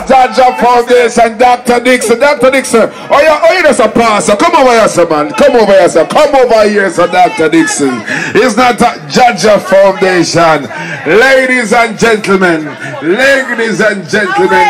Jaja Foundation, Dr. Dixon. Dr. Dixon, oh, you just a pastor. Come over here, sir, man. Come over here, sir. Come over here, sir, Dr. Dixon. It's not a Jaja Foundation. Ladies and gentlemen,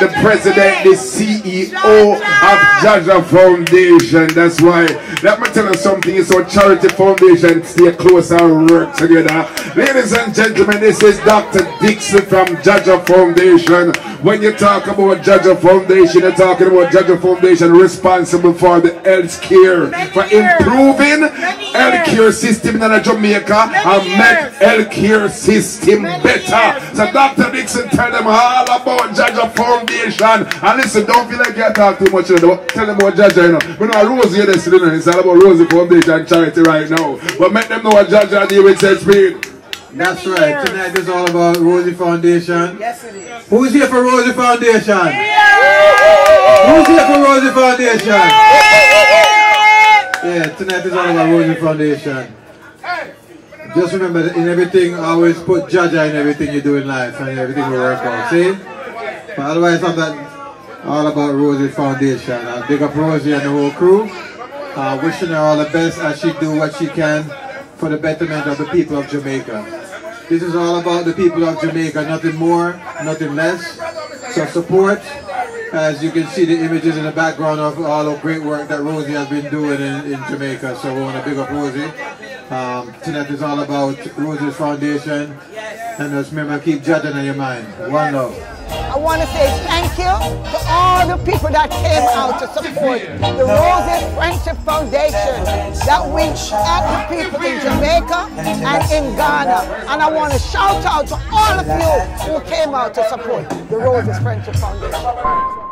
the president, the CEO of Jaja Foundation. That's why, let me tell you something. It's our charity foundation. Stay close and work together. Ladies and gentlemen, this is Dr. Dixon from Jaja Foundation. When you talk about Jaja Foundation, you're talking about Jaja Foundation responsible for the health care, for improving health care system in Jamaica and make health care system better. So Dr. Dixon, tell them all about Jaja Foundation. And listen, don't feel like you talk too much. Tell them about Jaja, you know. We know Rosie here, it's all about Rosie Foundation charity right now. But make them know what Jaja did with said speed. That's right. Tonight is all about Rosie Foundation. Yes, it is. Who's here for Rosie Foundation? Yeah. Who's here for Rosie Foundation? Yeah, tonight is all about Rosie Foundation. Just remember that in everything, always put Jaja in everything you do in life and everything will work out. See? But otherwise, I'm all about Rosie Foundation. I'll big up Rosie and the whole crew. Wishing her all the best as she do what she can for the betterment of the people of Jamaica. This is all about the people of Jamaica, nothing more, nothing less. So support, as you can see the images in the background of all the great work that Rosie has been doing in Jamaica. So we want to big up Rosie. Tonight is all about Rosie's Foundation. And just remember, keep Jaja in your mind. One love. I want to say thank you to all the people that came out to support the Roses Friendship Foundation that we help the people in Jamaica and in Ghana. And I want to shout out to all of you who came out to support the Roses Friendship Foundation.